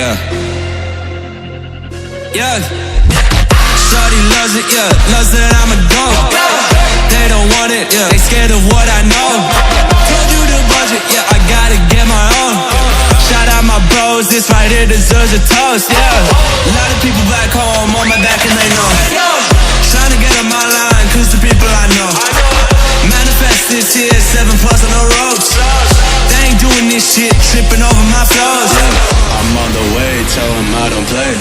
yeah. Yeah. Shorty loves it, yeah. Loves that I'm a goat. They don't want it, yeah. They scared of what I know. Told you the budget, yeah. I gotta get my own. Shout out my bros, this right here deserves a toast, yeah. A lot of people back home on my back and they know. Trying to get on my line, cause the people I know. Manifest this year, 7+ on the ropes. They ain't doing this shit, tripping over my flows. Yeah. I'm on the way, tell them I don't play.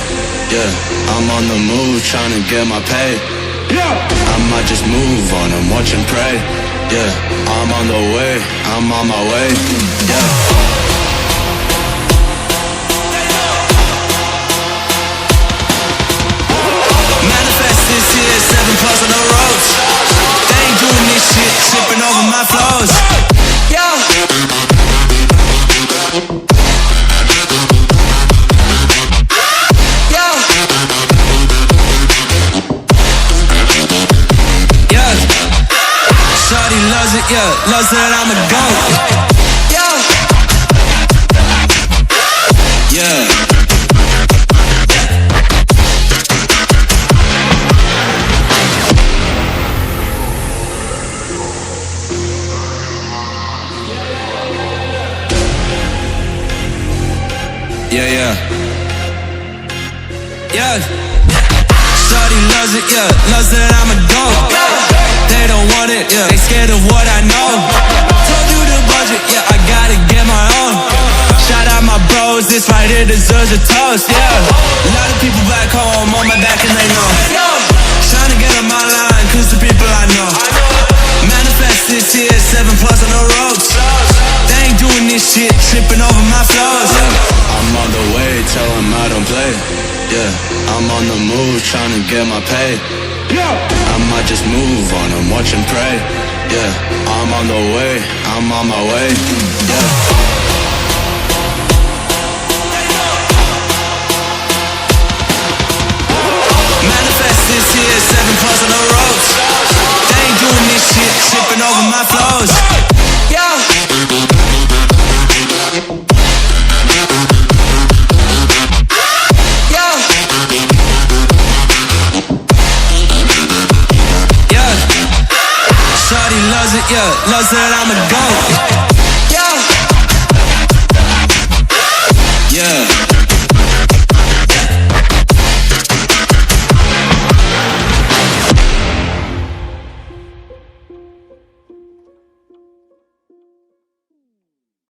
Yeah, I'm on the move, trying to get my pay. I might just move on and watch and pray. Yeah, I'm on the way, I'm on my way. Yeah. Manifest this year, 7+ on the ropes. They ain't doing this shit, tripping over my flows. Shorty loves it, yeah, loves that I'm a goat. Yeah. Yeah, yeah. Yeah. Shorty loves it, yeah, loves that I'm a goat. They don't want it, yeah. They scared of what I know. Told you the budget, yeah. I gotta get my own. Shout out my bros, this right here deserves a toast, yeah. A lot of people back home on my back and they know. Trying to get on my line, cause the people I know. Manifest this year, 7+ on the ropes. They ain't doing this shit, tripping over my flows. Yeah. I'm on the way, tell them I don't play. Yeah, I'm on the move, trying to get my pay. I might just move on and watch and pray. Yeah, I'm on the way, I'm on my way. Yeah. Manifest this year, 7+ on the ropes. They ain't doing this shit, tripping over my flows. Yeah. Shorty loves it, yeah, loves that I'm a goat.